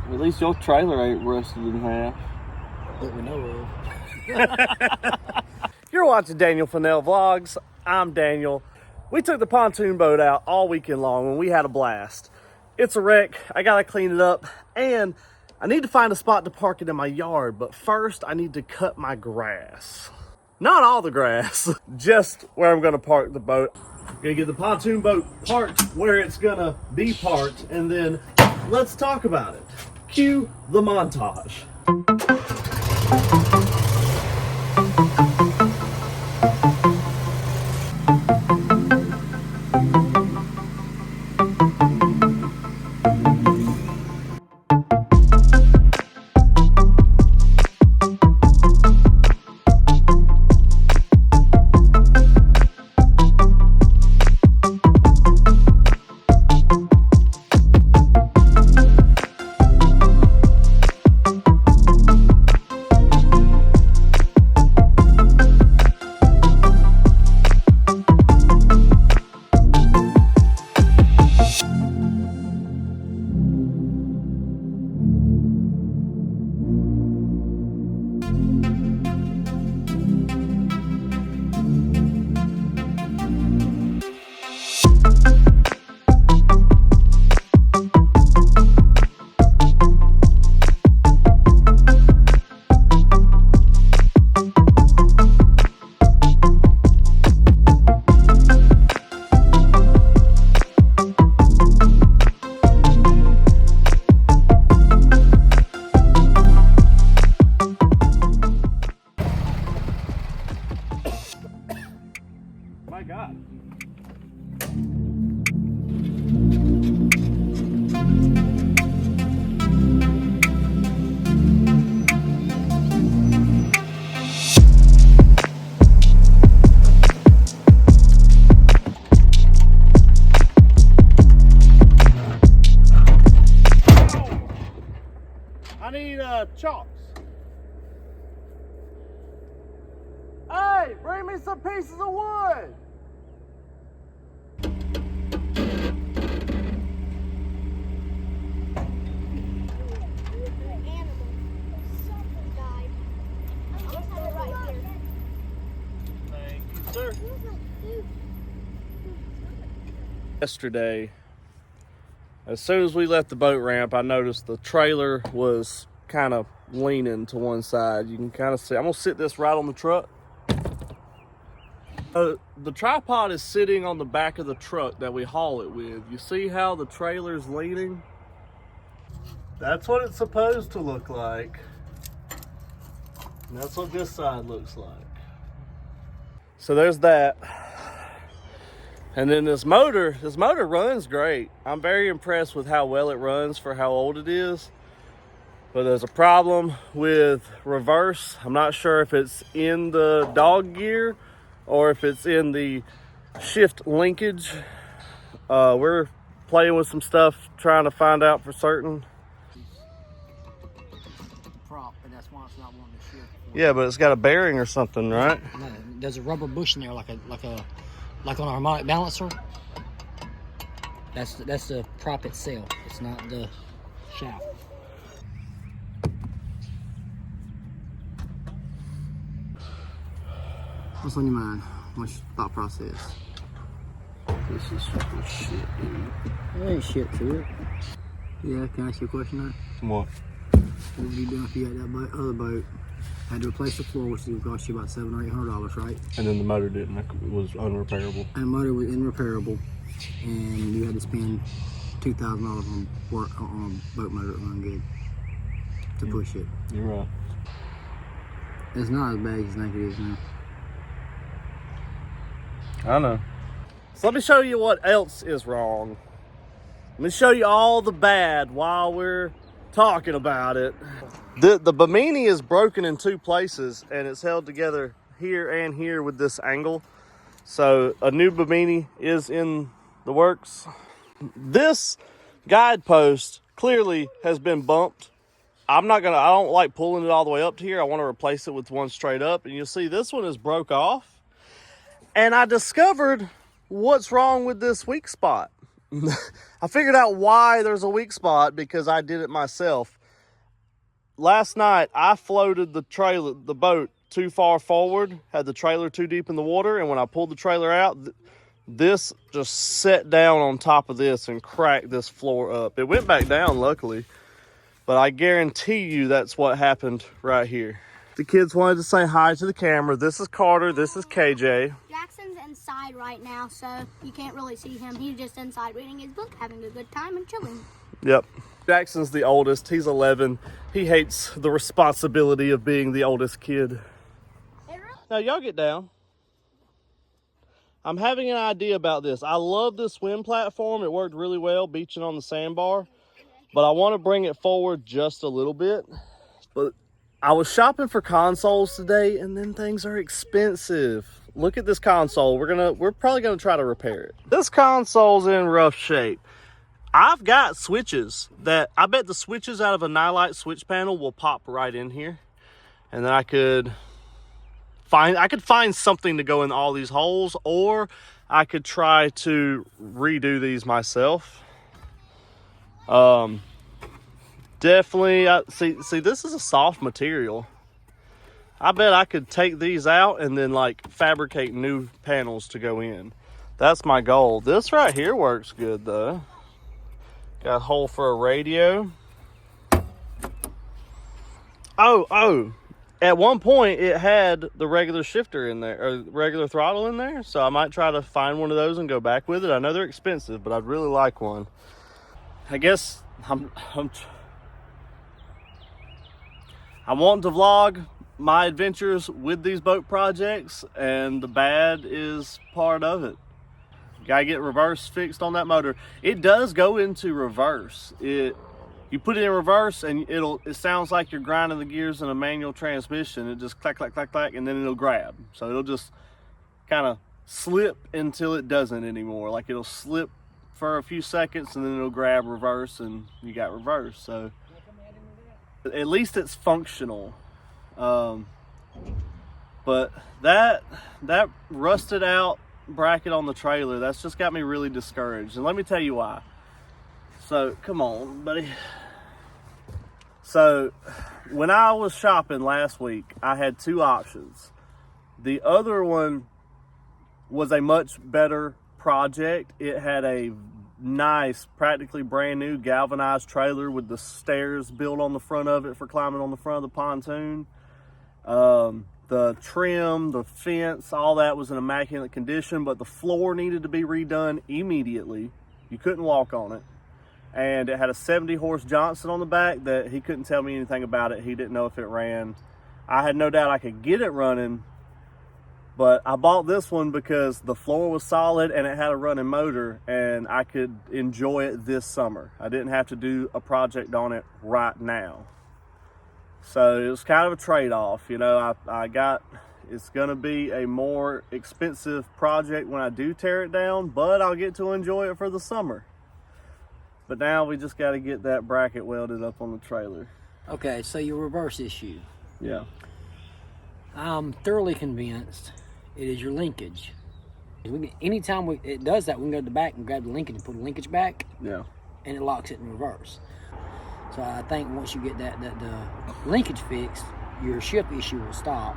At least your trailer ain't rusted in half. That we know of. You're watching Daniel Fennell Vlogs. I'm Daniel. We took the pontoon boat out all weekend long and we had a blast. It's a wreck. I gotta clean it up and I need to find a spot to park it in my yard, but first I need to cut my grass. Not all the grass, just where I'm gonna park the boat. I'm gonna get the pontoon boat parked where it's gonna be parked, and then let's talk about it. Cue the montage. My God. I need chalks. Hey, bring me some pieces of wood. Sir. Yesterday, as soon as we left the boat ramp, I noticed the trailer was kind of leaning to one side. You can kind of see. I'm gonna sit this right on the truck. The tripod is sitting on the back of the truck that we haul it with. You see how the trailer's leaning? That's what it's supposed to look like. And that's what this side looks like. So there's that. And then this motor runs great. I'm very impressed with how well it runs for how old it is. But there's a problem with reverse. I'm not sure if it's in the dog gear or if it's in the shift linkage. We're playing with some stuff, trying to find out for certain. Prop, but that's why it's not wanting to shift. Yeah, but it's got a bearing or something, right? No, there's a rubber bush in there, like on a harmonic balancer. That's the prop itself. It's not the shaft. What's on your mind? What's your thought process? This is fucking shit, dude. There ain't shit to it. Yeah, can I ask you a question now? What? What would you do if you had that other boat? Had to replace the floor, which would cost you about $700 or $800, right? And then the motor didn't. It was unrepairable. And the motor was irreparable, and you had to spend $2,000 on a boat motor to run good to push it. You're right. It's not as bad as you think it is now. I know. So let me show you what else is wrong. Let me show you all the bad while we're talking about it. The bimini is broken in two places and it's held together here and here with this angle. So a new bimini is in the works. This guidepost clearly has been bumped. I don't like pulling it all the way up to here. I want to replace it with one straight up. And you'll see this one is broke off. And I discovered what's wrong with this weak spot. I figured out why there's a weak spot because I did it myself. Last night, I floated the boat too far forward, had the trailer too deep in the water, and when I pulled the trailer out, this just set down on top of this and cracked this floor up. It went back down, luckily, but I guarantee you that's what happened right here. The kids wanted to say hi to the camera. This is Carter, this is KJ. Jackson's inside right now, so you can't really see him. He's just inside reading his book, having a good time and chilling. Yep. Jackson's the oldest. He's 11. He hates the responsibility of being the oldest kid. Now, y'all get down. I'm having an idea about this. I love this swim platform. It worked really well beaching on the sandbar, but I want to bring it forward just a little bit. But I was shopping for consoles today, and then things are expensive. Look at this console. We're probably gonna try to repair it. This console's in rough shape. I've got switches that I bet the switches out of a nightlight switch panel will pop right in here. And then I could find something to go in all these holes, or I could try to redo these myself. Definitely, see this is a soft material. I bet I could take these out and then like fabricate new panels to go in. That's my goal. This right here works good though. Got a hole for a radio. Oh, at one point it had the regular shifter in there, or regular throttle in there, so I might try to find one of those and go back with it. I know they're expensive, but I'd really like one. I guess I'm wanting to vlog my adventures with these boat projects, and the bad is part of it. Gotta get reverse fixed on that motor. It does go into reverse. You put it in reverse and it sounds like you're grinding the gears in a manual transmission. It just clack, clack, clack, clack, and then it'll grab. So it'll just kind of slip until it doesn't anymore. Like it'll slip for a few seconds and then it'll grab reverse and you got reverse. So at least it's functional. But that rusted out bracket on the trailer, that's just got me really discouraged, and let me tell you why. So come on, buddy. So when I was shopping last week, I had two options. The other one was a much better project. It had a nice, practically brand new galvanized trailer with the stairs built on the front of it for climbing on the front of the pontoon. The trim, the fence, all that was in immaculate condition, but the floor needed to be redone immediately. You couldn't walk on it. And it had a 70 horse Johnson on the back that he couldn't tell me anything about it. He didn't know if it ran. I had no doubt I could get it running, but I bought this one because the floor was solid and it had a running motor and I could enjoy it this summer. I didn't have to do a project on it right now. So it was kind of a trade-off, you know. It's going to be a more expensive project when I do tear it down, but I'll get to enjoy it for the summer. But now we just got to get that bracket welded up on the trailer. Okay, so your reverse issue. Yeah. I'm thoroughly convinced it is your linkage. Anytime it does that, we can go to the back and grab the linkage and put the linkage back. Yeah. And it locks it in reverse. So I think once you get the linkage fixed, your shift issue will stop.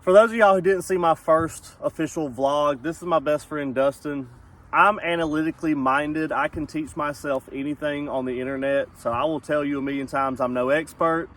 For those of y'all who didn't see my first official vlog, this is my best friend Dustin. I'm analytically minded. I can teach myself anything on the internet, so I will tell you a million times I'm no expert.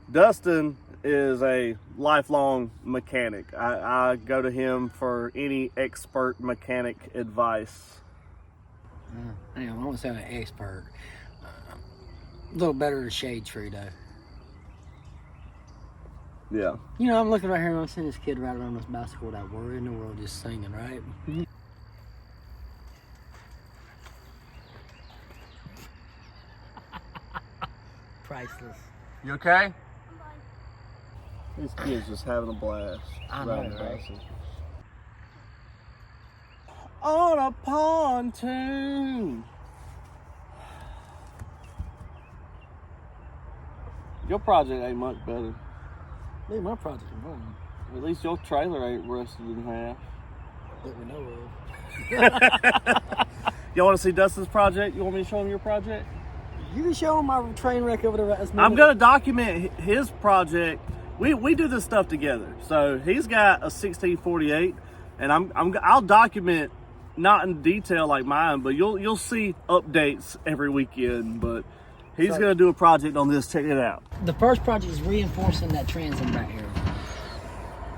Dustin is a lifelong mechanic. I go to him for any expert mechanic advice. Anyway, I won't say an expert. A little better than shade tree though. Yeah. You know, I'm looking right here and I'm seeing this kid riding on this bicycle without worry in the world, just singing, right? Priceless. You okay? I'm fine. These kids just having a blast. I know, right? On a pontoon. Your project ain't much better. Maybe my project is wrong. At least your trailer ain't rusted in half. That we know of. Y'all want to see Dustin's project? You want me to show him your project? You can show him my train wreck over there. I'm going to document his project. We do this stuff together. So he's got a 1648, and I'll document, not in detail like mine, but you'll see updates every weekend. But he's going to do a project on this. Check it out. The first project is reinforcing that transom back here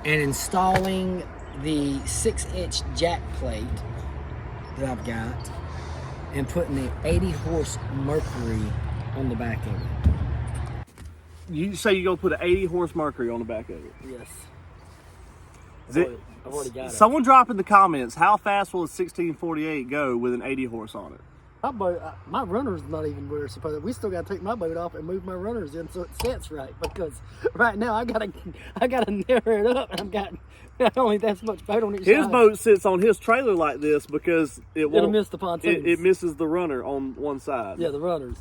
and installing the 6-inch jack plate that I've got and putting the 80 horse Mercury on the back of it. You say you're going to put an 80 horse Mercury on the back of it? Yes. I've already got it. Someone drop in the comments, how fast will a 1648 go with an 80 horse on it? My runner's not even where it's supposed to. We still got to take my boat off and move my runners in so it sets right, because right now I gotta narrow it up, and I've got not only that much boat on each side. His boat sits on his trailer like this because it'll miss the pontoons. It misses the runner on one side. Yeah, the runners.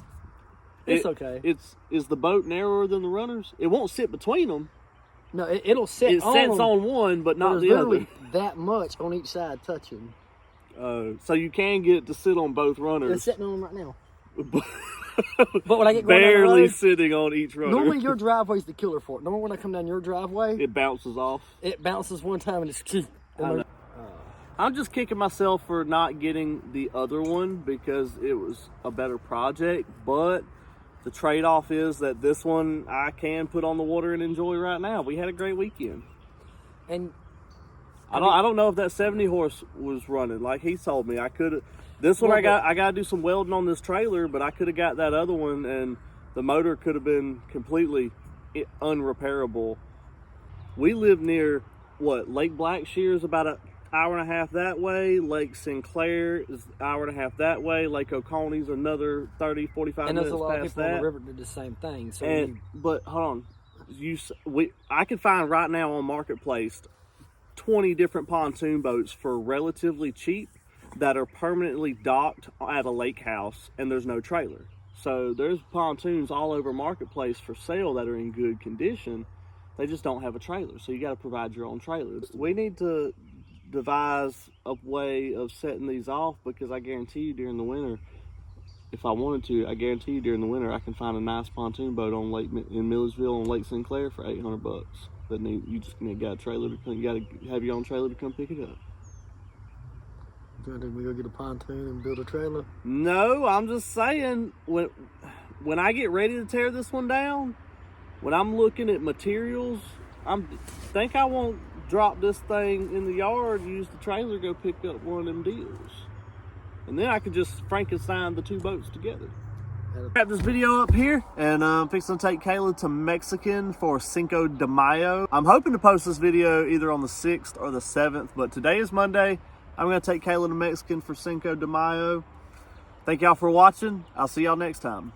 It's okay. Is the boat narrower than the runners? It won't sit between them. No, it'll sit. It sits on one, but not the other. That much on each side touching. So you can get it to sit on both runners. It's sitting on them right now. But when I get going barely down the road, sitting on each runner. normally your driveway's the killer for it. Normally when I come down your driveway, it bounces off. It bounces one time and it's cute. I'm just kicking myself for not getting the other one because it was a better project, but the trade-off is that this one I can put on the water and enjoy right now. We had a great weekend. And I don't know if that 70 horse was running like he told me. I could. This one I got to do some welding on this trailer, but I could have got that other one, and the motor could have been completely unrepairable. We live near Lake Blackshear is about an hour and a half that way. Lake Sinclair is an hour and a half that way. Lake Oconee's another 30, 45 and minutes there's a lot of past people on that. the river did the same thing. So But hold on, I can find right now on Marketplace 20 different pontoon boats for relatively cheap that are permanently docked at a lake house, and there's no trailer. So there's pontoons all over Marketplace for sale that are in good condition. They just don't have a trailer, so you got to provide your own trailers. We need to devise a way of setting these off, because I guarantee you during the winter, if I wanted to, I guarantee you during the winter I can find a nice pontoon boat on in Millersville on Lake Sinclair for $800. But you just got a trailer you got to have your own trailer to come pick it up. Did we go get a pontoon and build a trailer? No, I'm just saying, when I get ready to tear this one down, when I'm looking at materials, think I won't drop this thing in the yard, use the trailer, go pick up one of them deals. And then I could just Frankenstein the two boats together. Wrap this video up here, and I'm fixing to take Kayla to Mexican for Cinco de Mayo. I'm hoping to post this video either on the 6th or the 7th, but today is Monday. I'm going to take Kayla to Mexican for Cinco de Mayo. Thank y'all for watching. I'll see y'all next time.